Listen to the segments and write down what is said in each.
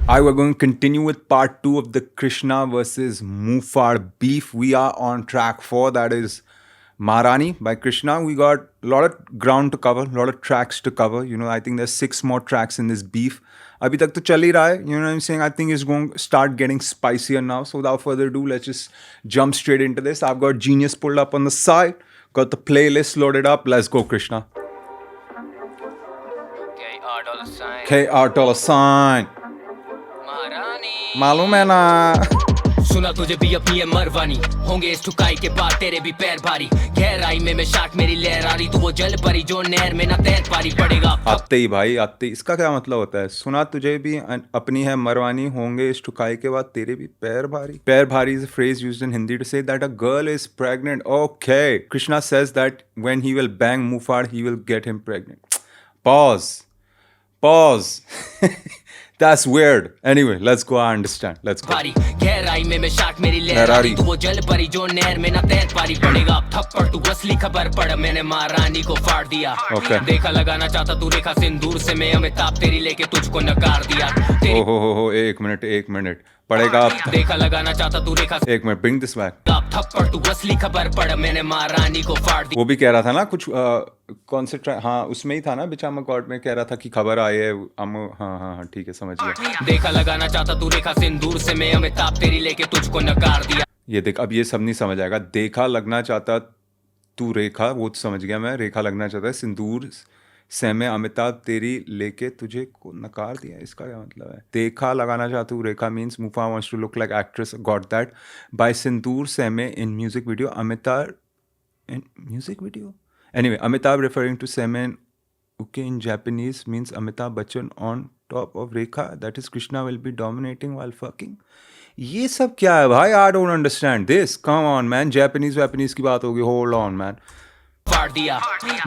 We're going to continue with part 2 of the Krishna versus Mufar beef. We are on track 4, that is Maharani by Krishna. We got a lot of ground to cover, a lot of tracks to cover. You know, I think there's 6 more tracks in this beef. Abhi tak to chal hi raha hai, you know what I'm saying? I think it's going to start getting spicier now. So without further ado, let's just jump straight into this. I've got Genius pulled up on the side, got the playlist loaded up. Let's go, Krishna. KR dollar sign. मालूम है ना सुना तुझे भी अपनी है मरवानी होंगे इस ठुकाई के बाद तेरे भी पैर भारी गहराई में मैं शार्क मेरी लहर आ रही तू वो जल परी जो नहर में ना तैर पारी पड़ेगा आते ही भाई आते ही इसका क्या मतलब होता है सुना तुझे भी अपनी है मरवानी होंगे इस ठुकाई के बाद तेरे भी पैर भारी is a phrase used in Hindi to say that a girl is pregnant. Okay, Krishna says that when he will bang Mufar he will get him pregnant. Pause That's weird. Anyway, let's go. I understand. Let's go. गहराई में मैं shark मेरी लहर आ रही तू वो जल परी जो नहर में ना तैर पारी पड़ेगा थप्पड़ तू असली खबर पढ़ मैंने महारानी को फाड़ दिया देखा लगाना चाहता तू रेखा सिंदूर से मैं अमिताभ तेरी लेके तुझको नकार दिया हो एक मिनट पड़ेगा देखा लगाना चाहता तू रेखा एक मिनट bring this back थप्पड़ तू असली खबर पढ़ मैंने महारानी को फाड़ दिया वो भी कह रहा था ना कुछ कौन से हाँ उसमें ही था ना बिचामा कोर्ट में कह रहा था कि खबर आई है हाँ ठीक है समझ गया देखा लगाना चाहता तू रेखा सिंदूर से मैं अमिताभ तेरी लेके तुझको नकार दिया ये देख अब ये सब नहीं समझ आएगा देखा लगना चाहता तू रेखा वो तो समझ गया मैं रेखा लगना चाहता है सिंदूर से मैं अमिताभ तेरी लेके तुझे को नकार दिया इसका क्या मतलब है देखा लगाना चाहता हूँ Rekha means Muhfaad wants to look like actress got that by sindoor से मैं in music video Amitabh in music video anyway Amitabh referring to Semen Uke in Japanese means Amitabh Bachchan on top of Rekha that is Krishna will be dominating while fucking ये सब क्या है भाई I don't understand this come on man Japanese की बात होगी hold on man फाड़ दिया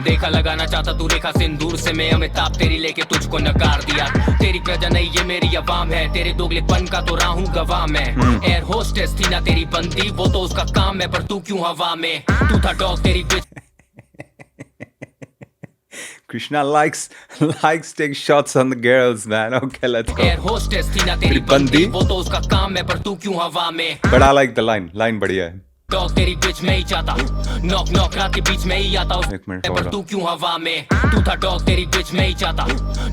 देखा लगाना चाहता तू रेखा सिंदूर से मैं अमिताभ तेरी लेके तुझको नकार दिया तेरी प्रजा नहीं ये मेरी अवाम है तेरे दोगलेपन का तो राहू गवाह मैं एयर होस्टेस थी ना तेरी बंदी वो तो उसका काम है पर तू क्यों हवा में तू था डॉग तेरी Krishna likes take shots on the girls, man. Okay, let's go. Air hostess थी ना तेरी बंदी वो तो उसका काम है पर तू क्यों हवा में But I like the line बढ़िया है डॉग तेरी बीच में ही चाहता नॉक रात के बीच में ही आता एक मिनट पर तू क्यों हवा में तू था डॉग तेरी बीच में ही चाहता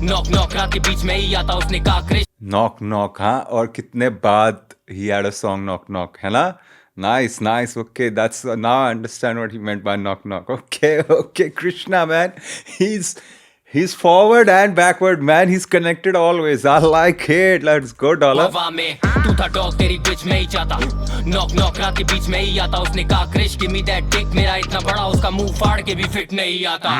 नॉक रात के बीच में ही आता उसने कहा कृष्ण नॉक हाँ और कितने बाद he had a song knock है ना Nice. Okay, that's now I understand what he meant by knock. Okay, Krishna, man. He's forward and backward, man. He's connected always. I like it. Let's go, dollar. हवा में तू था dog तेरी बीच में ही चाहता knock रात के बीच में ही आता उसने कहा Krish give me that dick मेरा इतना बड़ा उसका मुंह फाड़ के भी फिट नहीं आता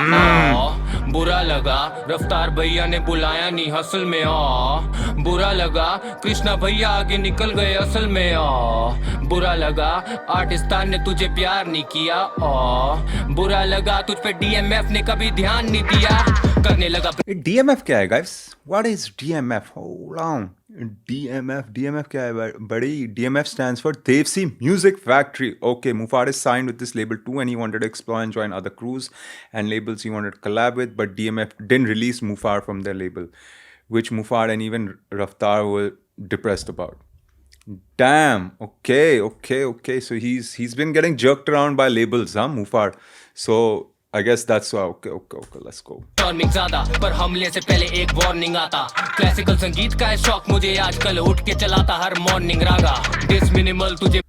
बुरा लगा रफ्तार भैया ने बुलाया नहीं हसल में बुरा लगा कृष्णा भैया आगे निकल गए असल में बुरा लगा आर्टिस्तान ने तुझे प्यार नहीं किया बुरा लगा तुझ पे DMF ने कभी ध्यान नहीं दिया करने लगा DMF क्या है guys? What is DMF? Hold on. DMF क्या है बड़ी DMF stands for Devsi Music Factory. Okay, Mufar is signed with this label too and he wanted to explore and join other crews and labels he wanted to collab with, but DMF didn't release Mufar from their label, which Mufar and even Raftar were depressed about. Damn. Okay. So he's been getting jerked around by labels, Mufar. So I guess that's why. Okay, let's go. Terming ज्यादा पर हमले से पहले एक warning आता classical संगीत का है शौक मुझे आजकल उठ के चलाता हर मॉर्निंग रागा दिस मिनिमल तुझे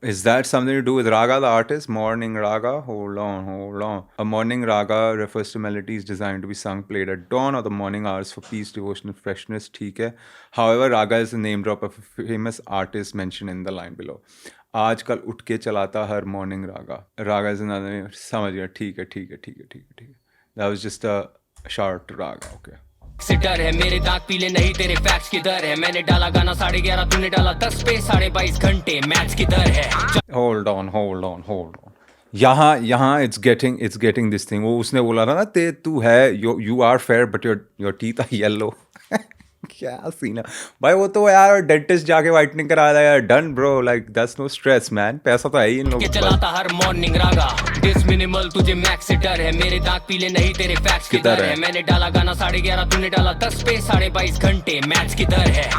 Is that something to do with Raga, the artist? Morning Raga? Hold on. A morning Raga refers to melodies designed to be sung, played at dawn or the morning hours for peace, devotion, and freshness. ठीक है. However, Raga is the name drop of a famous artist mentioned in the line below. आजकल उठ के चलाता हर morning Raga. Raga is another name. समझ गया. ठीक है. That was just a short Raga. Okay. से डर है मेरे दांत पीले नहीं तेरे फैक्स की दर है मैंने डाला गाना 11:30 तूने डाला 10 पे 22.5 घंटे मैच की दर है Hold on. यहाँ it's getting this thing. वो उसने बोला था ना तू है you are fair but your teeth are yellow. क्या सीन है भाई वो तो यार डेंटिस्ट जाके व्हाइटनिंग करा दिया यार done bro like that's no stress man पैसा तो है ही इन लोगों के चलाता हर मॉर्निंग रागा दिस मिनिमल तुझे मैक्स से डर है मेरे दांत पीले नहीं तेरे फैक्स की दर है मैंने डाला गाना 11:30 तूने डाला 10 पे 22.5 घंटे मैच की दर है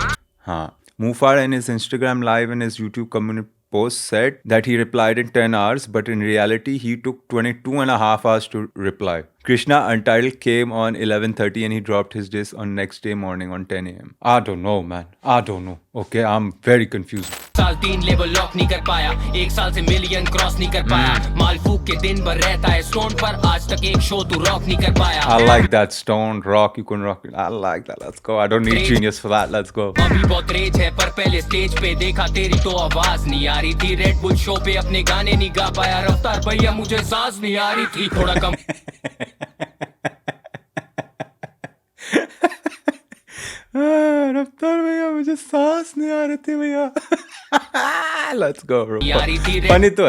हाँ, Mufar in his Instagram live and his YouTube community post said that he replied in 10 hours, but in reality he took 22 and a half hours to reply. Krishna Untitled came on 11:30 and he dropped his diss on next day morning on 10 a.m. I don't know, man. I don't know. Okay, I'm very confused. साल 3 level lock नहीं कर पाया, 1 साल से million cross नहीं कर पाया, माल फूक के दिन भर रहता है स्टोन पर, आज तक एक शो तू रॉक नहीं कर पाया. I like that stone rock. You can rock it. I like that. Let's go. I don't need genius for that. Let's go. अभी बहुत रेज है पर पहले स्टेज पे देखा तेरी तो आवाज नहीं आ रही थी, रेड बुल शो पे अपने गाने नहीं गा पाया, रफ्तार भैया मुझे सांस नहीं आ रही थी, थोड़ा कम रफ्तार भैया मुझे सांस नहीं आ रही थी भैया. Let's go, bro. यारी थी रे Funny तो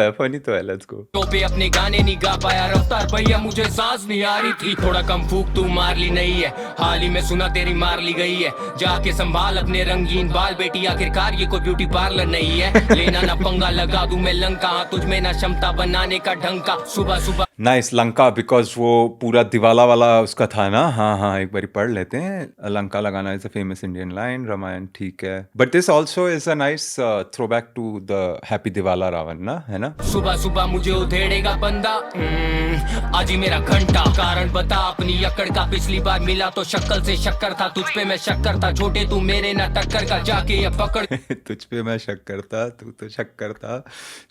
है. Let's go. शो पे अपने गाने नहीं गा पाया, रफ्तार भैया मुझे सांस नहीं आ रही थी, थोड़ा कम फूक तू मार ली नहीं है, हाल ही में सुना तेरी मार ली गई है, जाके संभाल अपने रंगीन बाल बेटी, आखिरकार ये कोई ब्यूटी पार्लर नहीं है, लेना ना पंगा लगा दूं मैं लंका, तुझ में ना क्षमता बनाने का ढंग का, सुबह सुबह नाइस लंका, बिकॉज वो पूरा दिवाला वाला उसका था ना. हाँ, एक बारी पढ़ लेते हैं. लंका लगाना is a famous Indian line, Ramayana ठीक है, but this also is a nice throwback to the happy दिवाला रावण ना, है ना. सुबह सुबह मुझे उधेड़ेगा बंदा, आज ही मेरा घंटा, कारण बता अपनी अकड़ का, पिछली बार मिला तो शक्ल से शक्कर था, तुझ पे मैं शक्कर था, छोटे तू मेरे ना टक्कर का, जाके ये पकड़ तुझ पे मैं शक्कर था, तू तो शक्कर था,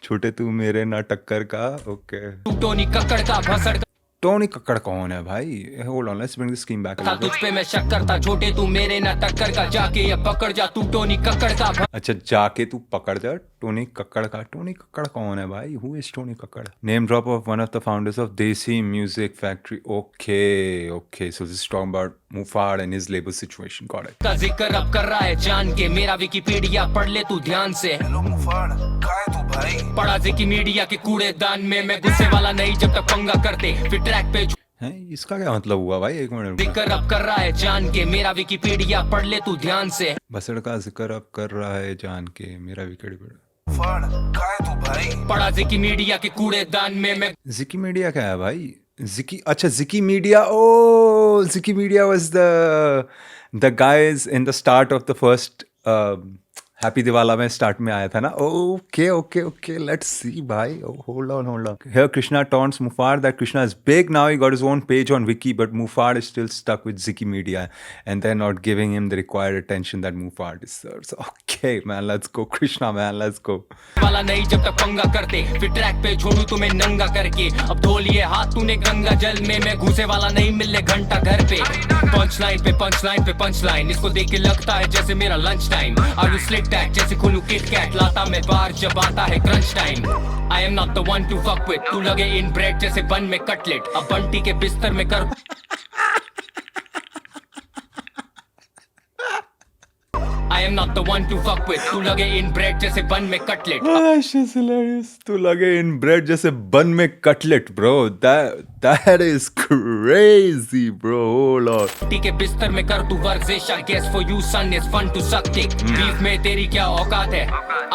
छोटे तू मेरे ना टक्कर का. ओके, तू टोनी कक्कड़ का भसड़ टोनी कक्कड़ कौन है भाई? Hold on, let's bring the scheme back. था, तुझ पे मैं शक्कर था, छोटे तू मेरे ना टक्कर का, जाके ये पकड़ जा तू टोनी कक्कड़ का अच्छा, जाके तू पकड़ जा टोनी कक्कड़ का. टोनी कक्कड़ कौन है भाई? Who is Tony Kakkar? Name drop of one of the founders of Desi Music Factory. Okay, so this talking about Muhfaad and his label situation. Got it. का जिक्र अब कर रहा है जान के, मेरा विकिपीडिया पढ़ ले तू ध्यान से. हेलो मुफाड़, कहाँ है तू भाई? पढ़ा विकिमीडिया के कूड़ेदान में, मैं गुस्से वाला नहीं जब तक पंगा करते, फिर ट्रैक पे हैं, इसका क्या मतलब हुआ भाई? एक मिनट. जिक्र अब कर रहा है जान के, मेरा विकिपीडिया पढ़ ले तू ध्यान से. बसड़ का जिक्र अब कर रहा है जान के, मेरा विकेट. मुफाड़, कहाँ है तू भाई? पढ़ा विकिमीडिया के कूड़ेदान में, मैं जिकी मीडिया क्या है भाई? जिकी मीडिया. ओ, जिकी media was the guys in the start of the first happy दिवाला में स्टार्ट में आया था ना. ओके, लेट्स सी भाई. Hold on. Here Krishna taunts Mufar that Krishna is big now, he got his own page on Wiki, but Mufar is still stuck with Ziki Media and they're not giving him the required attention that Mufar deserves. Okay man, let's go Krishna man, let's go. वाला नहीं जब तक पंगा करते, फिर track पे छोड़ू तुम्हें नंगा करके, अब धो लिए हाथ तूने गंगा जल में, मैं घुसे वाला नहीं मिलने घंटा घर पे, पंच लाइन, इसको देख के लगता है जैसे मेरा lunch time, are you slick tag जैसे खुलू किट कैट, लाता मैं बार जब आता है crunch time, I am not the one two fuck with, तू लगे इन ब्रेड जैसे बन में कटलेट, अब बंटी के बिस्तर में कर I am not the one to fuck with, तू लगे इन ब्रेड जैसे बन में कटलेट, She's hilarious. तू लगे इन ब्रेड जैसे बन में cutlet, bro. That is crazy, bro. Hold on. Bunty के बिस्तर में कर तू वर्जिश, I guess for you son is fun to suck dick, beef में तेरी क्या औकात है,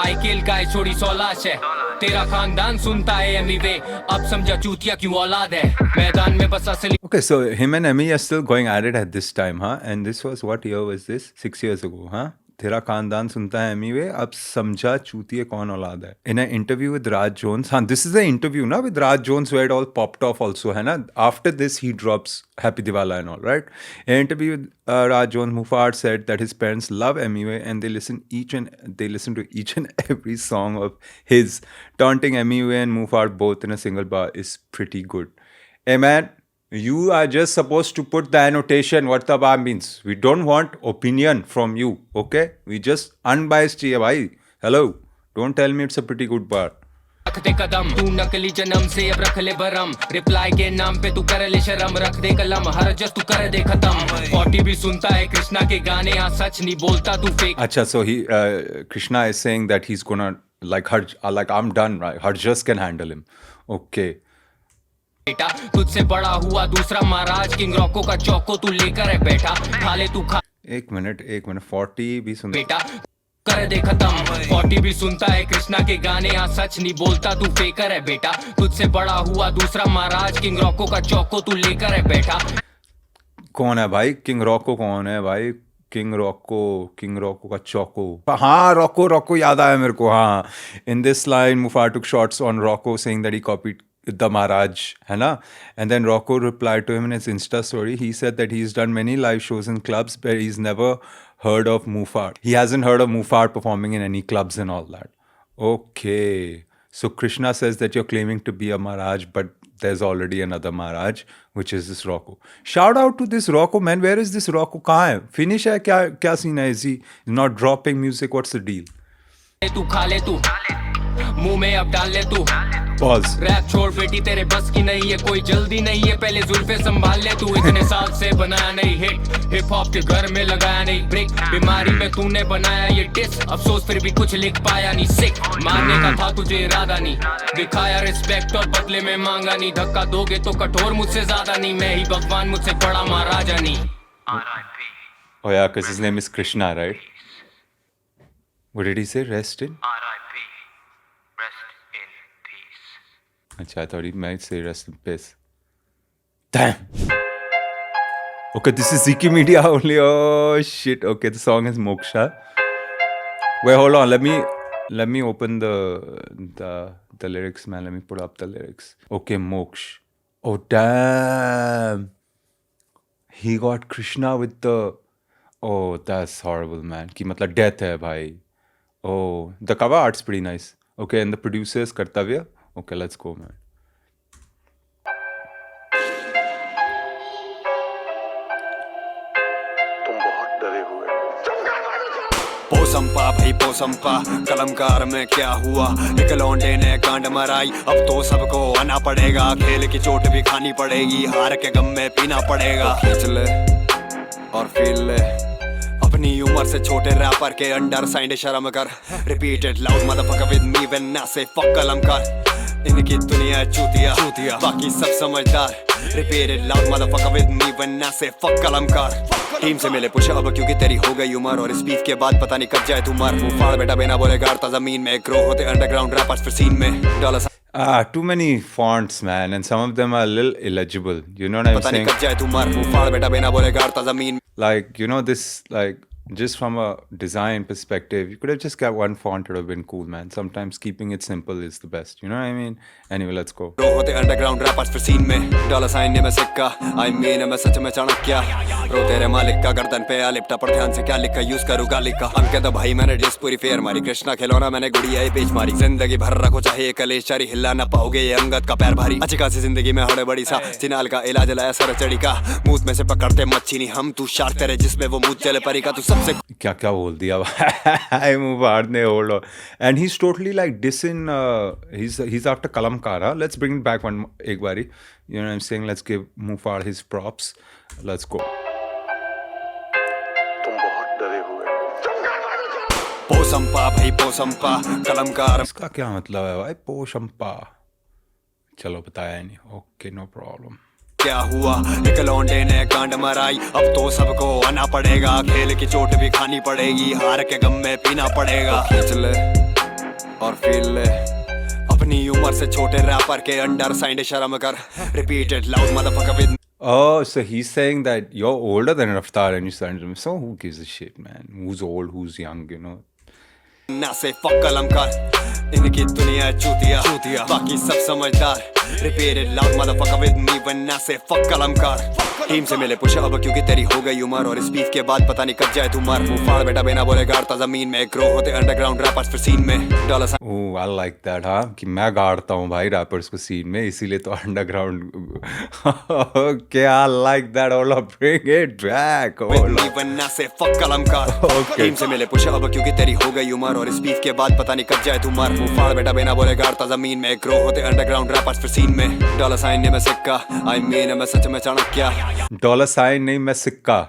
I kill guy छोड़ी सौलाश है, तेरा खानदान सुनता है एमीवे, अब समझा चूतिया क्यों औलाद है, मैदान में बस असली. Okay, so him and Emmy are still going at it at this time, huh? And this was, what year was this? 6 years ago, huh? तेरा खानदान सुनता है एमी वे, अब समझा चूतिए कौन औलाद है. In interview with Raj Jones, हाँ दिस इज द इंटरव्यू ना with Raj Jones where it all popped off also, है ना. After this he drops happy Diwala and all, right. In interview with Raj Jones, Muhfaad said that his parents love Emiway and they listen to each and every song of his. Taunting Emiway and Mufar both in a single bar is pretty good. Hey man, you are just supposed to put the annotation what the bar means. We don't want opinion from you, okay? We just unbiased चाहिए भाई. Hello, don't tell me it's a pretty good bar. रख दे कदम, तू नकली जन्म से अब रख ले बरम, रिप्लाई के नाम पे तू कर ले शर्म, रख दे कलम, हर जस तू कर दे खत्म, 40 भी सुनता है कृष्णा के गाने, हाँ सच नहीं बोलता तू फेक. अच्छा, so he Krishna is saying that he's gonna like I'm done, right? Harjas can handle him. Okay. बेटा तुझसे बड़ा हुआ दूसरा महाराज, किंग रॉको का चौको तू लेकर है बैठा, खा ले तू खा. एक मिनट 40 भी सुन. बेटा कर दे खत्म, 40 भी सुनता है कृष्णा के गाने, हाँ सच नहीं बोलता तू फेकर है बेटा, तुझसे बड़ा हुआ दूसरा महाराज, किंग रॉको का चौको तू लेकर है बैठा. कौन है भाई किंग रॉको? कौन है भाई किंग रॉको का चौको. हाँ, रॉको याद आया मेरे को. हाँ, in this line Mufar took shots on Rocco saying that he copied the Maharaj, है ना? And then Rocco replied to him in his Insta story. He said that he's done many live shows in clubs, but he's never heard of Mufar. He hasn't heard of Mufar performing in any clubs and all that. Okay. So Krishna says that you're claiming to be a Maharaj, but there's already another Maharaj, which is this Rocco. Shout out to this Rocco, man. Where is this Rocco? कहाँ है? Finish है? क्या scene है? Is he not dropping music? What's the deal? तू खा ले तू मुंह में अब डाल ले तू Pause. रैप छोड़ बेटी तेरे बस की नहीं है कोई जल्दी नहीं है पहले जुल्फे संभाल ले तू इतने साल से बनाया नहीं हिट हिप हॉप के घर में लगाया नहीं ब्रेक बीमारी में तूने बनाया ये डिस अफसोस फिर भी कुछ लिख पाया नहीं सिक मारने का था तुझे इरादा नहीं दिखाया रिस्पेक्ट और बदले में मांगा नहीं धक्का दोगे तो कठोर मुझसे ज्यादा नहीं मैं ही भगवान मुझसे बड़ा महाराजा नहीं Oh yeah, because his name is Krishna, right? What did he say? Rest in? R.I.P. Rest in peace. Achha, I thought he might say rest in peace. Damn. Okay, this is Ziki Media only. Oh shit. Okay, the song is Moksha. Wait, hold on. Let me open the lyrics, man. Let me put up the lyrics. Okay, Moksh. Oh damn. He got Krishna with the. Oh, that's horrible, man. कि मतलब death है भाई. Oh, the cover art's pretty nice. Okay, and the producer is Kartavya. Okay, let's go, man. तुम बहुत डरे हुए पोसंपा भाई पोसंपा कलमकार में क्या हुआ एक लौंडे ने कांड मराई अब तो सबको आना पड़ेगा खेल की चोट भी खानी पड़ेगी हार के गम में पीना पड़ेगा खींच ले और फील ले अपनी उम्र से छोटे रैपर के अंडर साइंड शर्म कर repeated loud motherfucker with me when I से फक कलमकार इनकी दुनिया चूतिया बाकी सब समझदार repeated loud motherfucker with me when I से फक कलमकार टीम से मिले पुश अब क्योंकि तेरी हो गई उम्र और इस बीफ के बाद पता नहीं कब जाए तू मर मुंह फाड़ बेटा बिना बोले गाड़ता जमीन में ग्रो होते अंडरग्राउंड रैपर्स फिर सीन में dollar Too many fonts, man, and some of them are a little illegible. You know what I'm पता नहीं saying? कब जाए तू मर मुंह फाड़ बेटा बिना बोले गाड़ता जमीन Like, you know, this, like, just from a design perspective, you could have just got one font, it would have been cool, man. Sometimes keeping it simple is the best. You know what I mean? Anyway, let's go. रो होते underground rappers फिर scene में dollar sign ने मैं सिक्का I mean मैं सच में चाणक्य रो तेरे मालिक का गर्दन पे आ लिपटा पर ध्यान से क्या लिखा यूज करूँ गाली का अंक तो भाई मैंने डिस पूरी फेयर मारी कृष्णा खिलौना मैंने गुड़िया ही बेच मारी जिंदगी भर रखो चाहे कलेश चारी हिला ना पाओगे ये अंगद का पैर भारी अच्छी खासी जिंदगी में हड़े बड़ी सा चिनाल का इलाज लाया सर चढ़ी का मुंह में से पकड़ते मच्छी नहीं हम तू शार्क तेरे जिसमें वो मुंह चले परी का तू सबसे क्या बोल दिया भाई मुबारक ने hold on. And he's totally like dissing he's after Kalamkara. Let's bring it back एक बारी. You know what I'm saying? Let's give Mufar his props. Let's go. तुम बहुत डरे हुए पोसंपा भाई पोसंपा कलमकार इसका क्या मतलब है भाई पोशंपा चलो बताया नहीं ओके नो प्रॉब्लम क्या हुआ एक लौंडे ने कांड मराई अब तो सबको आना पड़ेगा खेल की चोट भी खानी पड़ेगी हार के गम में पीना पड़ेगा खींच ले और फील ले अपनी उम्र से छोटे रैपर के अंडर साइंड शर्म कर repeated loud motherfucker with Oh, so he's saying that you're older than Raftaar and you signed him. So who gives a shit, man? Who's old, who's young, you know? ना से fuck कलमकार इनकी दुनिया चूतिया बाकी सब समझदार repeated loud motherfucker with me when I से fuck कलमकार team से मिले पुश अब क्योंकि तेरी हो गई उम्र और इस बीफ के बाद पता नहीं कब जाए तू मर मुंह फाड़ बेटा बिना बोले गाड़ता जमीन में ग्रो होते अंडरग्राउंड रैपर्स फिर सीन में dollar Oh, I like that, हाँ कि मैं गाड़ता हूँ भाई रैपर्स को सीन में इसीलिए तो underground Okay, I like that. Hold on, bring it back. Hold on. से फक कलमकार Okay. टीम से मिले पुश अब क्योंकि तेरी हो गई उम्र और इस बीफ के बाद पता नहीं कब जाए तू मर मुंह फाड़ बेटा बिना बोले गाड़ता जमीन में ग्रो होते अंडरग्राउंड रैपर्स फिर सीन में डॉलर साइन ने मैं सिक्का आई मीन मैं सच में चाणक्य डॉलर साइन नहीं मैं सिक्का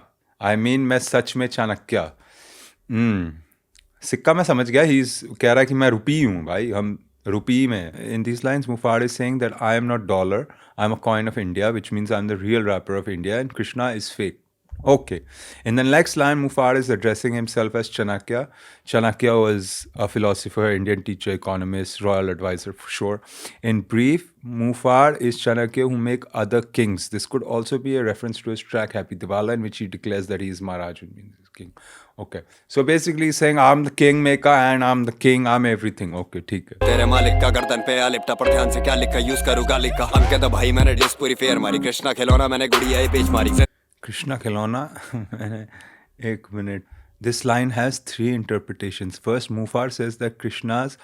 आई मीन मैं सच में चाणक्य सिक्का मैं समझ गया ही कह रहा है कि मैं रुपी हूँ भाई हम रुपी में in this lines Muhfaad is saying that I am not dollar I am a coin of India which means I am the real rapper of India and Krishna is fake Okay. In the next line, Mufar is addressing himself as Chanakya. Chanakya was a philosopher, Indian teacher, economist, royal advisor for sure. In brief, Mufar is Chanakya who make other kings. This could also be a reference to his track Happy Diwali in which he declares that he is Maharaj. king. Okay. So basically he's saying I'm the kingmaker and I'm the king, I'm everything. Okay, ठीक है. तेरे मालिक का गर्दन पे आ लिपटा पर ध्यान से क्या लिखा यूज करूंगा लिखा अंकित भाई मैंने डिस पूरी फेयर मारी कृष्णा खिलौना मैंने गुड़िया ये पेज मारी Krishna खिलौना. एक minute. This line has 3 interpretations. First, Mufar says that Krishna's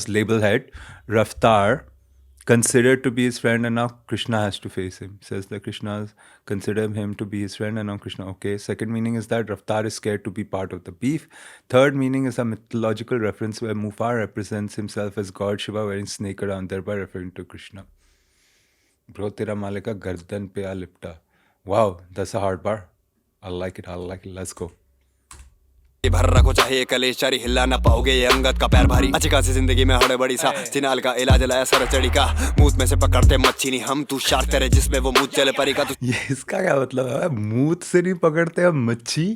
label head, Raftar, considered to be his friend, and now Krishna has to face him. Says that Krishna's considered him to be his friend, and now Krishna. Okay. Second meaning is that Raftar is scared to be part of the beef. Third meaning is a mythological reference where Mufar represents himself as God Shiva wearing snake around, thereby referring to Krishna. Bro, tera malik ka gardan pe aa lipta. Wow, that's a hard bar. I like it. Let's go. भर रखो चाहे कलेश चारी हिला ना पाओगे ये अंगद का पैर भारी अच्छी खासी जिंदगी में हड़े बड़ी सा चिनाल का इलाज लाया सर चढ़ी का मूत में से पकड़ते मच्छी नहीं हम तू शार्क तेरे जिसमें वो मूत चले परी का तू ये इसका क्या मतलब है? मूत से नहीं पकड़ते हम मच्छी,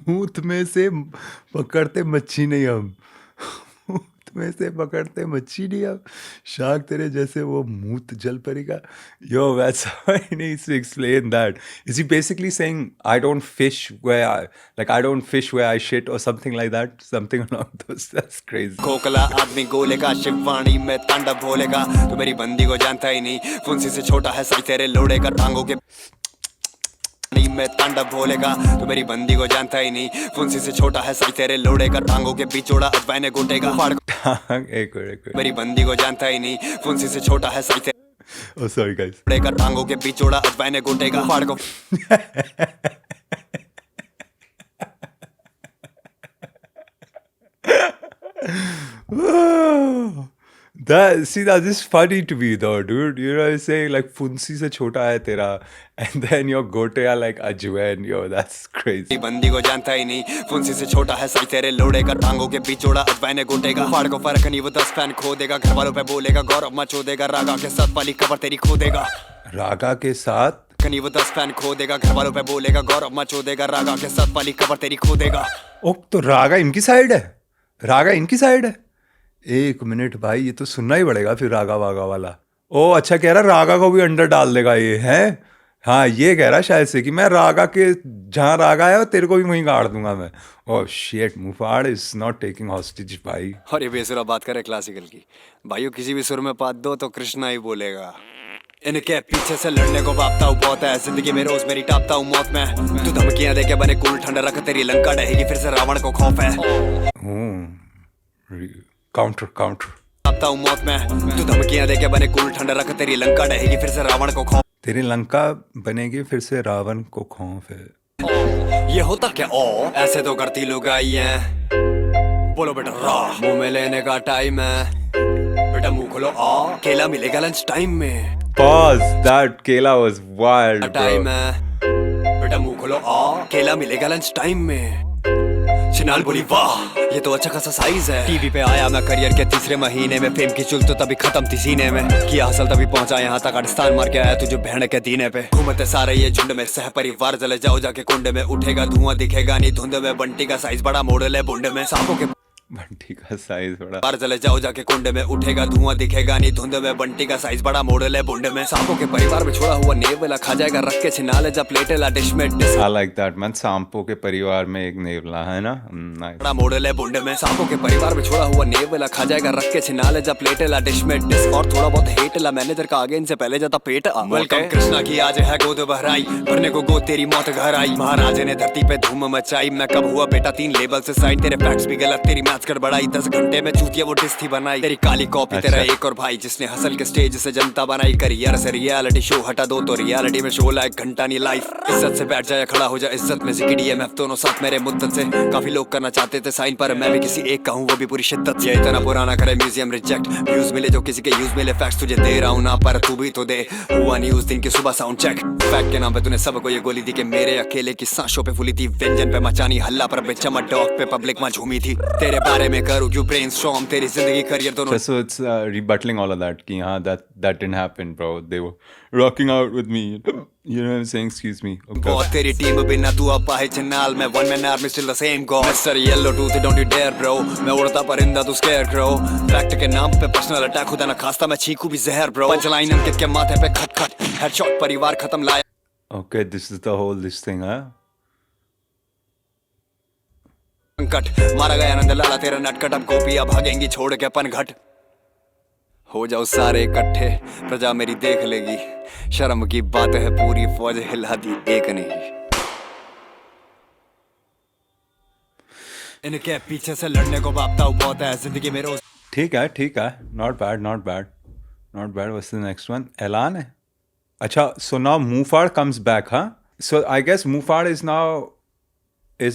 मूत में से पकड़ते मच्छी नहीं हम, मूत में से पकड़ते मच्छी नहीं हम, शार्क तेरे जैसे वो मूत जल परी का. Yo, that's how he needs to explain that. Is he basically saying I don't fish where I shit or something like that? Something along those. That's crazy. खोखला आदमी गोले का शिववाणी में तांडव भोले का तू मेरी बंदी को जानता ही नहीं फुंसी से छोटा है साई तेरे लोड़े का टांगों के में तांडव भोलेगा तू मेरी बंदी को जानता ही नहीं फुंसी से छोटा है साई तेरे लोड़े का टांगों के बिचौड़ा अजवाइने गोटेगा फाड़ एक मिनट. मेरी बंदी को जानता ही नहीं फुंसी से छोटा है साई तेरे Oh, sorry guys. लोड़े का टांगों के बिचौड़ा अजवाइने गोटेगा फाड़ को That's just funny to me though, dude. You know what I'm saying? Like फुंसी से छोटा है तेरा, and then your गोटे are like ajwain. Yo, that's crazy. मेरी बंदी को जानता ही नहीं फुंसी से छोटा है साई तेरे लोड़े का टांगों के बिचौड़ा अजवाइने गोटेगा फाड़ को फर्क नहीं वो 10 फैन खो देगा घर वालों पे बोलेगा गौरव मचो देगा रागा के साथ वाली खबर तेरी खो देगा रागा के साथ कहीं वो 10 फैन खो देगा घर वालों पे बोलेगा गौरव मचो देगा रागा के साथ वाली खबर तेरी खो देगा. ओ तो रागा इनकी साइड है, रागा इनकी साइड है. एक मिनट भाई, ये तो सुनना ही पड़ेगा फिर रागा वागा वाला. ओ अच्छा, कह रहा रागा को भी अंडर डाल देगा ये है. हाँ, ये कह रहा शायद से कि मैं रागा के जहाँ रागा है तेरे को भी वहीं गाड़ दूंगा मैं. Oh shit, Muhfaad is not taking hostage भाई. और ये बेसुरा बात करे क्लासिकल की भाइयों किसी भी सुर में पात दो तो कृष्णा ही बोलेगा. इनके पीछे से लड़ने को भागता हूँ बहुत है जिंदगी में रोज मेरी टापता हूँ मौत में तू धमकियां देके बने कूल ठंडा रख तेरी लंका डहेगी फिर से रावण को खौफ है. काउंटर टापता हूँ मौत में तू धमकियां देके बने कूल ठंडा रख तेरी लंका डहेगी फिर से रावण को खौफ. तेरी लंका बनेगी फिर से रावण को खौफ है. ये होता क्या ओ ऐसे तो करती लोग आई हैं बोलो बेटा रा मुंह में लेने का टाइम है बेटा मुंह खोलो आ केला मिलेगा लंच टाइम में. Pause. That केला was wild, टाइम bro. है बेटा मुंह खोलो आ केला मिलेगा लंच टाइम में. चिनाल बोली वाह ये तो अच्छा खासा साइज है. टीवी पे आया मैं करियर के तीसरे महीने में फेम की चुल तो तभी खत्म थी सीने में किया हासिल तभी पहुंचा यहाँ तक अड़स्तान मार के आया तुझे बहन के दीने पे. घूमते सारे ये झुंड में सह परिवार जले जाओ जाके कुंड में उठेगा धुआं दिखेगा नहीं धुंध में बंटी का साइज बड़ा मॉडल है बुंड में सांपों के बंटी का साइज बड़ा. बाहर चले जाओ जाके कुंड में उठेगा धुआं दिखेगा नहीं धुंध में बंटी का साइज बड़ा मॉडल है बुंड में. सांपों के परिवार में छोड़ा हुआ नेवला खा जाएगा रख के छिनाले जा प्लेटेला डिश में dish I like that man. सांपों के परिवार में एक नेवला है ना. Nice. बड़ा मॉडल है बुंड में. सांपों के परिवार में छोड़ा हुआ नेवला खा जाएगा रख के छिनाले जा प्लेटेला डिश में डिस और थोड़ा बहुत हेट ला मैनेजर का आगे इनसे पहले जाता पेट. वेलकम कृष्णा की आज है गोद बहराई भरने को गोद तेरी मौत घर आई. महाराजे ने धरती पे धूम मचाई मैं कब हुआ बेटा 3 लेवल से साइड तेरे फैक्ट्स भी गलत तेरी मैथ्स गड़बड़ाई 10 घंटे में चूतिया वो डिस थी बनाई तेरी काली कॉपी तेरा एक और भाई जिसने हसल के स्टेज से जनता बनाई. करियर से रियलिटी शो हटा दो तो रियलिटी में शो लाइक घंटा नहीं लाइफ. इज्जत से बैठ जाए खड़ा हो जा इज्जत में ZKDMF दोनों साथ मेरे मुद्दत से काफी लोग करना चाहते थे साइन पर मैं भी किसी एक का हूँ वो भी पूरी शिद्दत से. इतना पुराना करे म्यूजियम रिजेक्ट व्यूज मिले जो किसी के यूज मिले फैक्ट्स तुझे दे रहा हूँ ना पर तू भी तो दे. हुआ न्यूज दिन की सुबह साउंड चेक फैक्ट के नाम पे तूने सबको ये गोली दी कि मेरे अकेले की सांसों पे फूली थी व्यंजन पे मचानी हल्ला पर बेचमा डॉग पे पब्लिक में झूमी थी. तेरे बारे में करूँ क्यों ब्रेनस्टॉर्म तेरी जिंदगी करियर दोनों. So it's rebutting all of that. कि हाँ, that didn't happen, bro. They were rocking out with me. You know what I'm saying? Excuse me. Okay. बहुत तेरी टीम बिना तू अपा है चनाल में one man army still the same God. Mister yellow tooth don't you dare bro मैं उड़ता परिंदा तू स्केयर क्रो. फैक्ट के नाम पे पर्सनल अटैक खुदा ना खास्ता मैं चीकू भी जहर ब्रो. पंचलाइन अंकित के माथे पे खट खट हेडशॉट परिवार खत्म लाया. Okay, this is the whole this thing, huh? संकट, मारा गया नंद लाला तेरा नटखट, अब गोपियां भागेंगी छोड़ के पनघट। हो जाओ सारे इकट्ठे, प्रजा मेरी देख लेगी, शर्म की बात है पूरी फौज हिला दी एक नहीं। इनके पीछे से लड़ने को भागता हूँ बहुत है जिंदगी में रोज। ठीक है, not bad not bad. What's the next one? ऐलान है। अच्छा, so now Muhfaad comes back, हाँ? So I guess Muhfaad is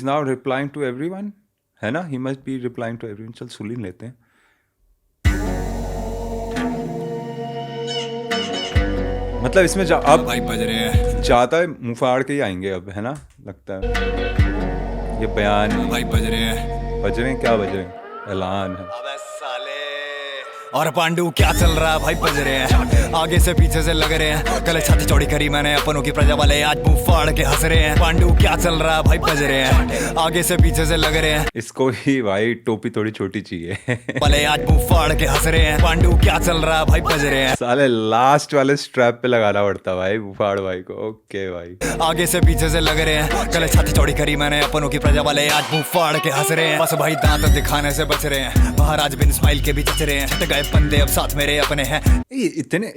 now replying to everyone, है ना? He must be replying to everyone. चल सुन लेते हैं। मतलब इसमें अब भाई बज रहे हैं, ज्यादा मुफाड़ के ही आएंगे अब, है ना? लगता है ये बयान भाई बज रहे हैं, बज रहे हैं। क्या बज रहे हैं? ऐलान है। अबे साले। और पांडु क्या चल रहा है भाई? बज रहे हैं, आगे से पीछे से लग रहे हैं, गले छाती चौड़ी करी मैंने अपनों की प्रजा वाले आज मुंह फाड़ के हंस रहे हैं। पांडु क्या चल रहा है भाई? बज रहे हैं, आगे से पीछे से लग रहे हैं, इसको ही भाई टोपी थोड़ी छोटी चाहिए। वाले आज मुंह फाड़ के हंस रहे हैं। पांडु क्या चल रहा है भाई? बज रहे हैं, साले लास्ट वाले स्ट्रैप पे लगाना पड़ता भाई मुफाड़ भाई को। ओके भाई, आगे से पीछे से लग रहे हैं, गले छाती चौड़ी करी मैंने अपनों की प्रजा वाले आज मुंह फाड़ के हंस रहे हैं। बस भाई दांत दिखाने से बच रहे हैं, महाराज बिन स्माइल के भी चच रहे हैं, छट गए बंदे अब साथ मेरे अपने हैं।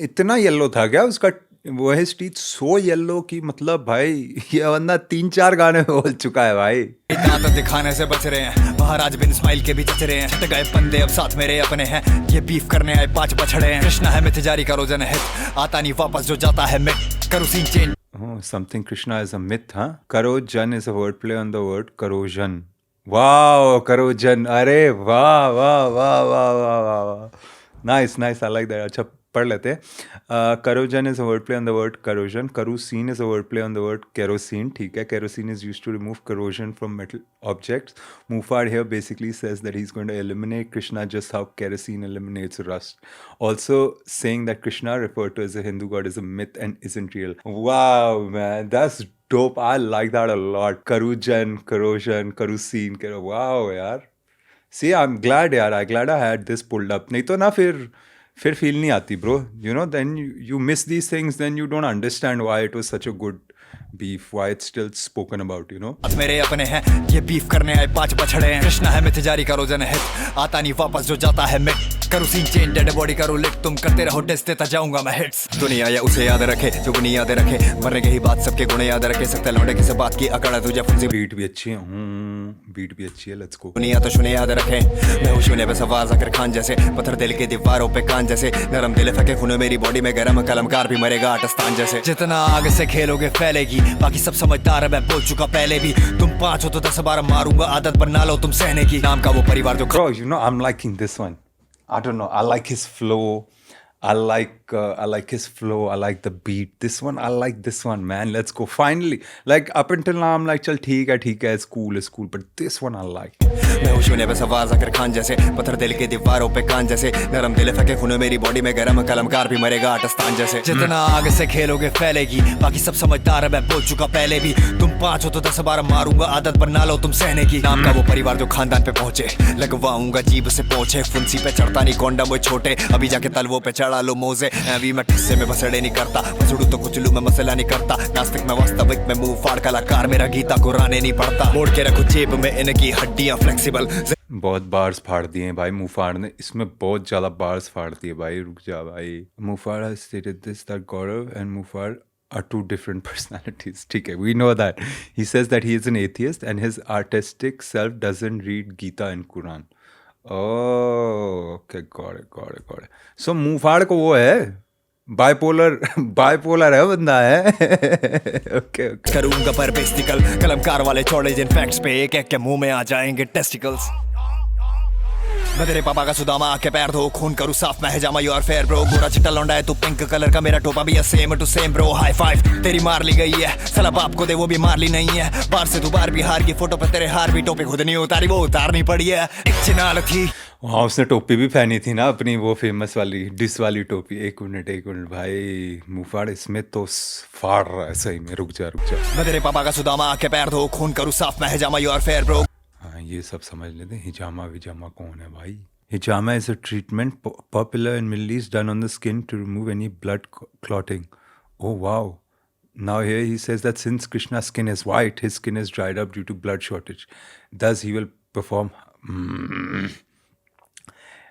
इतना येलो था क्या उसका? वो है स्टीच सो येलो की, मतलब भाई ये बंदा 3-4 गाने में बोल चुका है भाई। दांत दिखाने से बच रहे हैं, महाराज बिन स्माइल के भी चच रहे हैं, छट गए बंदे अब साथ मेरे अपने हैं, ये बीफ करने आए 5 बछड़े हैं। कृष्णा है मिथ जारी करो जन हित, आता नहीं वापस जो जाता है मिट, करो scene change. Oh, something Krishna is a myth, huh? Karojan is a wordplay on the word Karojan. Wow, Karojan. अरे वाह वाह वाह वाह वाह वाह वाह. Nice, I like that. अच्छा पढ़ लेते हैं. Karojan is a wordplay on the word corrosion. Kerosene is a wordplay on the word kerosene. ठीक है. Kerosene is used to remove corrosion from metal objects. Mufad here basically says that he's going to eliminate Krishna just how kerosene eliminates rust. Also saying that Krishna referred to as a Hindu god is a myth and isn't real. Wow, man, that's dope. I like that a lot. Karujan, corrosion, kerosene. Wow, yaar. See, I'm glad I had this pulled up. नहीं तो ना फिर feel नहीं आती bro. You know, then you miss these things, then you don't understand why it was such a good beef, why it's still spoken about, you know. मेरे अपने हैं, ये बीफ करने आए 5 बछड़े हैं। कृष्णा है मिथ जारी करो जन हित, आता नहीं वापस जो जाता है मिट, करो सीन चेंज डेड बॉडी करो लिट, तुम करते रहो टेस्ट देता जाऊंगा मैं हिट्स। दुनिया या उसे याद रखे जो बुनियाद रखे, मरने की ही बात सबके गुण याद रखे, सकते लौंडे किसे बात की अकड़ा तुझे फुंसी। बीट भी अच्छी है, बीट भी अच्छी है, लेट्स गो। दुनिया तो सुने याद रखे, मैं हूँ शून्य पे सवार जाकिर खान जैसे, पत्थर दिल के दीवारों पे कान जैसे, नरम दिल फेंके खून मेरी बॉडी में गरम, कलमकार भी मरेगा आटस्तान जैसे। जितना आगे से खेलोगे फैलेगी, बाकी सब समझदार है मैं बोल चुका पहले भी, तुम 5 हो तो 10 बार मारूंगा, आदत बना लो तुम सहने की, नाम का वो परिवार जो। Bro, you know, I'm liking this one. I don't know, I like his flow. I like his flow. I like the beat. This one, I like this one, man. Let's go. Finally, like up until now, I'm like, चल ठीक है, it's cool. But this one, I like. मैं हूँ शून्य पे सवार जाकिर खान जैसे, पत्थर दिल के दीवारों पे कान जैसे, नरम दिल फेंके खून मेरी बॉडी में गरम, कलमकार भी मरेगा आटस्तान जैसे। जितना आगे से खेलोगे फैलेगी, बाकी सब समझदार है मैं बोल चुका पहले भी, तुम 5 हो तो 10 बार मारूंगा, आदत बना लो तुम सहने की, नाम का वो परिवार जो खानदान पे पहुंचे, लगवाऊंगा जीभ से पहुंचे, फुंसी पे चढ़ता नहीं कोंडम वो छोटे, अभी जाके तलवों पे चढ़ा लो मोजे, अभी मैं ठस्से में बसड़े नहीं करता, बसड़ू तो कुछ लू मैं मसला नहीं करता, नास्तिक में वास्तविक में मुंह फाड़ कलाकार, मेरा गीता कुराने नहीं पढ़ता, मोड़ के रखो जेब में इनकी हड्डियां फ्लेक्सिबल। बहुत बार्स फाड़ दिए भाई मुफाड़ ने, इसमें बहुत ज्यादा बार्स फाड़ दिए भाई। रुक जा भाई। Muhfaad has stated this that Gaurav and Mufad are 2 different personalities. ठीक है, we know that. He says that he is an atheist and his artistic self doesn't read Gita and Quran. Oh, okay, got it. So Muhfaad को वो है bipolar है बंदा है। Okay करूंगा पर बेस्टिकल, कलमकार वाले छोड़े जिन फैक्ट्स पे एक के मुंह में आ जाएंगे टेस्टिकल्स। मैं तेरे पापा का सुदामा, आके पैर धो खून करूँ साफ, मैं जामा यू आर फेयर ब्रो, गोरा चिट्टा लौंडा है तू पिंक कलर का, मेरा टोपा भी है same to same bro, high five तेरी मार ली गई है, साला बाप को दे वो भी मार ली नहीं है, बार से तू बार भी हार की फोटो पे तेरे हार भी टोपी खुद नहीं उतारी वो उतारनी पड़ी है, एक चिनाल थी। हाँ, उसने टोपी भी पहनी थी ना अपनी, वो फेमस वाली डिस वाली टोपी। एक मिनट भाई, मुफाड़ इसमें तो फाड़ रहा है सही में। रुक जा मैं तेरे पापा का सुदामा, आके पैर धो खून करूँ साफ, मैं जामा यू आर फेयर ब्रो। हाँ, ये सब समझ लेते हैं। हिजामा कौन है भाई? Hijama is a treatment popular in Middle East done on the skin to remove any blood clotting. Oh wow. Now here he says that since Krishna's skin is white, his skin is dried up due to blood shortage. Thus he will perform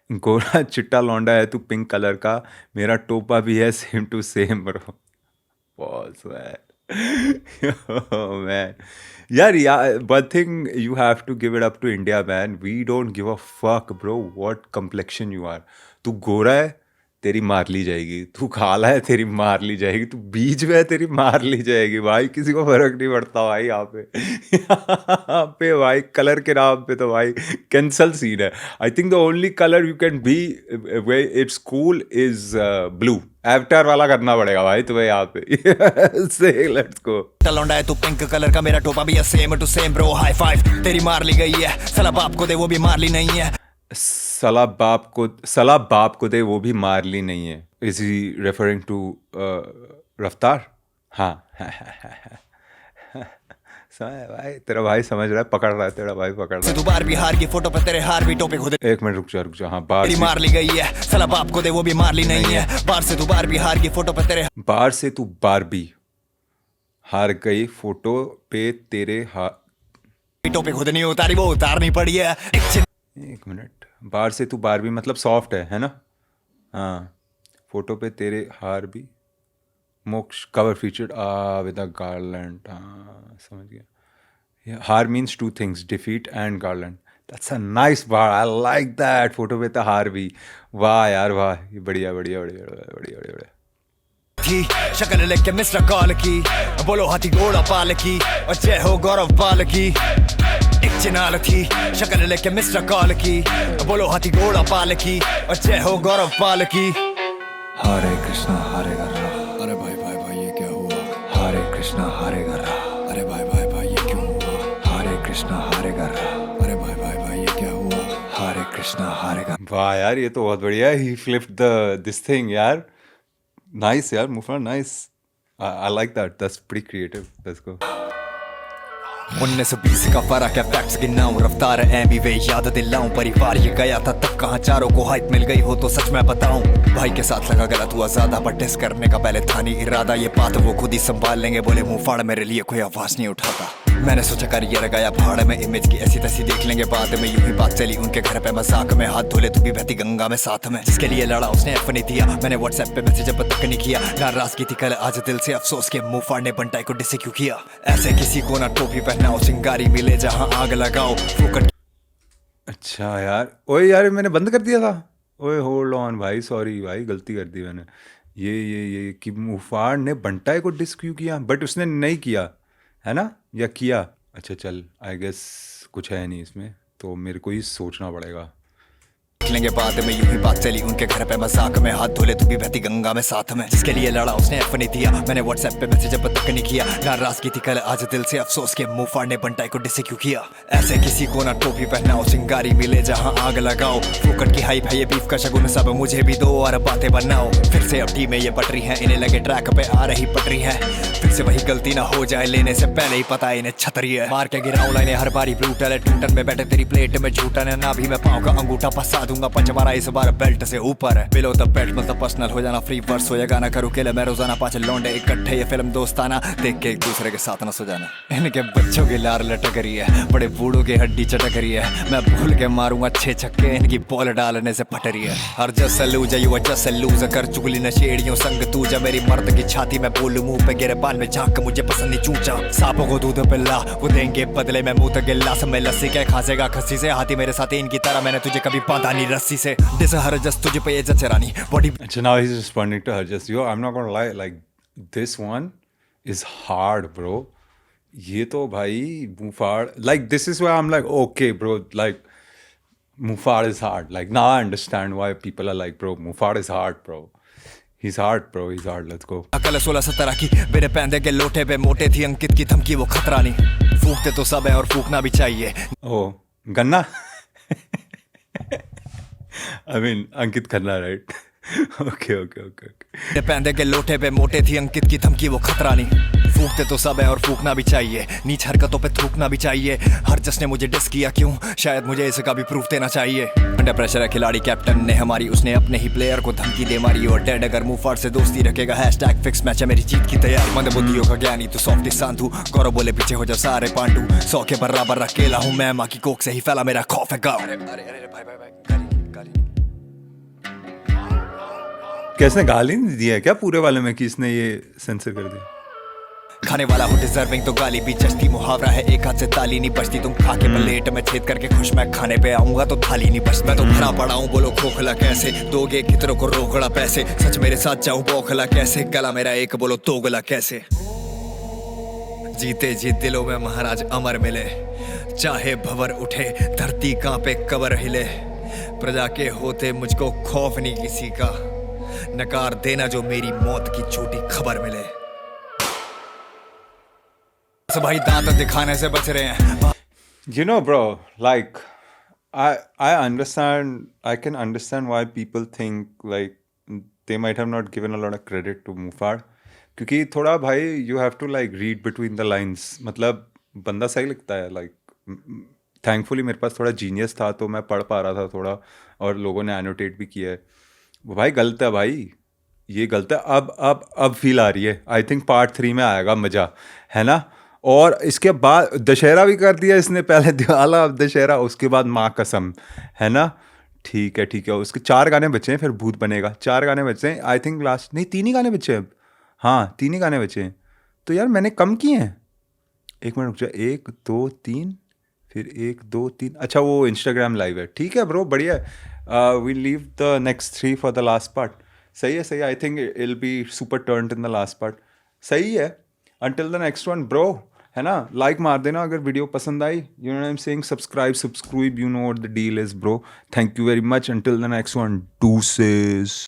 गोरा चिट्टा लौंडा है तू pink colour का, मेरा टोपा भी है same to same bro. Boss man यार one thing you have to give it up to India man, we don't give a fuck bro what complexion you are। तू गोरा है तेरी मार ली जाएगी, तू काला है तेरी मार ली जाएगी, तू बीच में है तेरी मार ली जाएगी भाई, किसी को फर्क नहीं पड़ता भाई यहाँ पे। यहाँ पे भाई कलर के नाम पे तो भाई कैंसल सीन है। I think the only colour you can be way it's cool is blue. Avatar वाला करना पड़ेगा भाई तुम्हें यहाँ पे। से लेट्स गो। लौंडा है तू पिंक कलर का, मेरा टोपा भी है same to same bro. High five तेरी मार ली गई है, साला बाप को दे वो भी मार ली नहीं है। सला बाप को दे वो भी मार ली नहीं है। इज ही रेफरिंग टू रफ्तार? हाँ। समझ भाई, तेरा भाई समझ रहा है, पकड़ रहा है, तेरा भाई पकड़ रहा है। तू बार बिहार की फोटो पे तेरे हार भी टोपे खुद एक मिनट रुक जा। हाँ बार तेरी मार ली गई है, साला बाप को दे वो भी मार ली नहीं है। बार से तू बार बिहार की फोटो पे तेरे बार से तू बारबी हार गई फोटो पे तेरे टोपे खुद नहीं उतारी, वो उतारनी पड़ी है। एक मिनट, बार से तू बारबी मतलब सॉफ्ट है ना? हाँ, फोटो पे तेरे हार भी मोक्ष cover featured with a garland. हाँ समझ गया। हार means two things, defeat and garland. That's a nice bar, I like that. Photo पे तो हार भी, वाह यार वाह, ये बढ़िया। थी शक्ल लेके मिस्टर कॉल की, बोलो हाथी घोड़ा पाल की, और जय हो गौरव पाल की। एक चिनाल थी शक्ल लेके मिस्टर कॉल की, बोलो हाथी घोड़ा पाल की, और जय हो गौरव पाल की। हरे कृष्णा हरे गरा, अरे भाई ये क्या हुआ? हरे कृष्णा हरे गरा, अरे भाई ये क्यों हुआ? हरे कृष्णा हरे गरा, अरे भाई ये क्या हुआ? हरे कृष्णा हरे गरा। वाह यार, ये तो बहुत बढ़िया है। ही फ्लिप्ड दिस थिंग यार। नाइस यार, Muhfaad nice. I like that, that's pretty creative. Let's go. 1920 का फर्क है, फैक्ट्स गिनाऊं, रफ्तार एमी वे याद दिलाऊं। परिवार ये गया था तब कहाँ, चारों को हाइप मिल गई हो तो सच मैं बताऊं। भाई के साथ लगा गलत हुआ ज्यादा, बट टेस्ट करने का पहले था नहीं इरादा। ये बात वो खुद ही संभाल लेंगे, बोले मुंह फाड़, मेरे लिए कोई आवाज नहीं उठाता। मैंने सोचा करियर गया भाड़ में, इमेज की ऐसी तैसी देख लेंगे बाद में। यूं ही बात चली उनके घर पे मजाक में, हाथ धोले तू भी बहती गंगा में साथ में। जिसके लिए लड़ा उसने एफ नहीं दिया, मैंने व्हाट्सएप पे मैसेज अब तक नहीं किया। नाराजगी थी कल, आज दिल से अफसोस के मुंह फाड़ने बंटाई को डिसे क्यों किया। ऐसे किसी को ना टोपी पहनाओ, चिंगारी मिले जहां आग लगाओ, फूकट। अच्छा यार, ओए यार मैंने बंद कर दिया था। ओए होल्ड ऑन भाई, सॉरी भाई, गलती कर दी मैंने। ये कि मुफाड़ ने बंटाई को डिस क्यों किया, बट उसने नहीं किया है ना, या किया? अच्छा चल, आई गेस कुछ है नहीं इसमें, तो मेरे को ही सोचना पड़ेगा। लेंगे बाद में, यूं ही बात चली उनके घर पे मजाक में। हाथ धोले तू भी बहती गंगा में साथ में। जिसके लिए लड़ा उसने एफ नहीं दिया, मैंने व्हाट्सएप पे मैसेज अब तक नहीं किया। नाराजगी थी कल, आज दिल से अफसोस के मुंह फाड़ने बंटाई को डिसे क्यों किया। ऐसे किसी को ना टोपी पहनाओ, चिंगारी मिले जहां आग लगाओ, फूकट की हाइप है ये बीफ का शगुन, सब मुझे भी दो और बातें बनाओ। फिर से अब टीमें ये पटरी है, इन्हें लगे ट्रैक पे आ रही पटरी है। फिर से वही गलती ना हो जाए, लेने से पहले ही पता इन्हें छतरी है। मार के गिराऊं लाइने हर बारी ब्रूटल है, टूटन में बैठे तेरी प्लेट में झूठन है। ना भी मैं पाँव का अंगूठा फंसा दूंगा, पंच मारा इस बार बेल्ट से ऊपर है। बिलो द बेल्ट मतलब पर्सनल हो जाना, फ्री वर्स हो या गाना करूँ केले मैं रोजाना। 5 लौंडे इकट्ठे, ये फिल्म दोस्ताना, देख के एक दूसरे के साथ न सो जाना। इनके बच्चों की लार लटक रही है, बड़े बूढ़ों की हड्डी चटक रही है। मैं भूल के मारूंगा 6 छक्के, इनकी बॉल डालने से पट रही है। हर जस लूज यू जस लूज कर चुगली नशेड़ियों संग तू, जब मेरी मर्द की छाती में बोलूं मुंह पे गिरे बाल में झांक, मुझे पसंद नहीं चूचा। सांपों को दूध पिला, वो देंगे बदले में मुंह तक गिल्ला। समय लस्सी के खासेगा खस्सी से, हाथी मेरे साथ इनकी तरह, मैंने तुझे कभी बांधा नहीं रस्सी से। दिस हर जस तुझे पे जच रानी बॉडी। अच्छा, now he's responding to her just, yo, I'm not gonna lie, like this one is hard bro। ये तो भाई Muhfaad, like this is why I'm like okay bro, like Muhfaad is hard, like now I understand why people are like bro Muhfaad is hard bro, he's hard bro, he's hard, let's go। अकल 16-17 की, मेरे पैंदे के लोटे पे मोटे थी अंकित की धमकी, वो खतरा नहीं। फूकते तो सब है और फूकना भी चाहिए। ओ गन्ना I mean Ankit Khanna, right? Okay. पैंदे के लोटे पे मोटे थी अंकित की धमकी वो खतरा नहीं। फूकते तो सब है और फूकना भी चाहिए, नीच हरकतों पे थूकना भी चाहिए। हर जिसने मुझे डिस किया क्यों, शायद मुझे इसका भी प्रूफ देना चाहिए। अंडर प्रेशर है खिलाड़ी कैप्टन ने हमारी, उसने अपने ही प्लेयर को धमकी दे मारी। और डेड अगर मुंह फाड़ से दोस्ती रखेगा, हैशटैग फिक्स मैच है मेरी जीत की तैयारी। मंद बुद्धियों का ज्ञानी तो सॉफ्टी सांधू, गौरव बोले पीछे हो जा सारे पांडू। 100 के बराबर अकेला हूँ मैं, माँ की कोख से ही फैला मेरा खौफ है गाँव। अरे भाई कैसने गाली नहीं दी है क्या पूरे वाले में कि इसने ये सेंसर कर दिया? खाने वाला हूँ डिजर्विंग तो गाली भी जस्ती। मुहावरा है एक हाथ से ताली नहीं बचती, तुम खा के प्लेट में छेद करके खुश, मैं खाने पे आऊंगा तो थाली नहीं बचती। मैं तो भरा पड़ा हूँ, बोलो खोखला कैसे दोगे कितनों को रोकड़ा पैसे। सच मेरे साथ जाऊं बौखला कैसे, गला मेरा एक बोलो दोगला कैसे। जीते जी दिलों में महाराज अमर मिले, चाहे भंवर उठे धरती कांपे कबर हिले। प्रजा के होते मुझको खौफ नहीं किसी का, नकार देना जो मेरी मौत की झूठी खबर मिले। सब भाई दांत दिखाने से बच रहे हैं। You know, bro, like I understand. I can understand why people think like they might have not given a lot of credit to Mufad, क्योंकि थोड़ा भाई you have to like read between the lines. मतलब बंदा सही लिखता है, like thankfully मेरे पास थोड़ा जीनियस था तो मैं पढ़ पा रहा था थोड़ा, और लोगों ने एनोटेट भी किया है। वो भाई गलत है भाई, ये गलत है। अब फील आ रही है। आई थिंक पार्ट 3 में आएगा मज़ा, है ना। और इसके बाद दशहरा भी कर दिया इसने, पहले दिवाला अब दशहरा, उसके बाद माँ कसम, है ना। ठीक है, उसके 4 गाने बचे हैं, फिर भूत बनेगा। 4 गाने बचे हैं आई थिंक, लास्ट नहीं 3 ही गाने बचे हैं अब। हाँ 3 ही गाने बचे हैं। तो यार मैंने कम किए हैं, 1 मिनट रुक जा, 1 2 3 फिर 1 2 3। अच्छा वो इंस्टाग्राम लाइव है, ठीक है ब्रो, बढ़िया है। We leave the next 3 for the last part. सही है। I think ill be super turned in the last part. सही है। Until the next one bro, है ना। लाइक मार देना अगर वीडियो पसंद आई। You know I am saying subscribe, you know what the deal is bro. Thank you very much. Until the next one, डूसेस।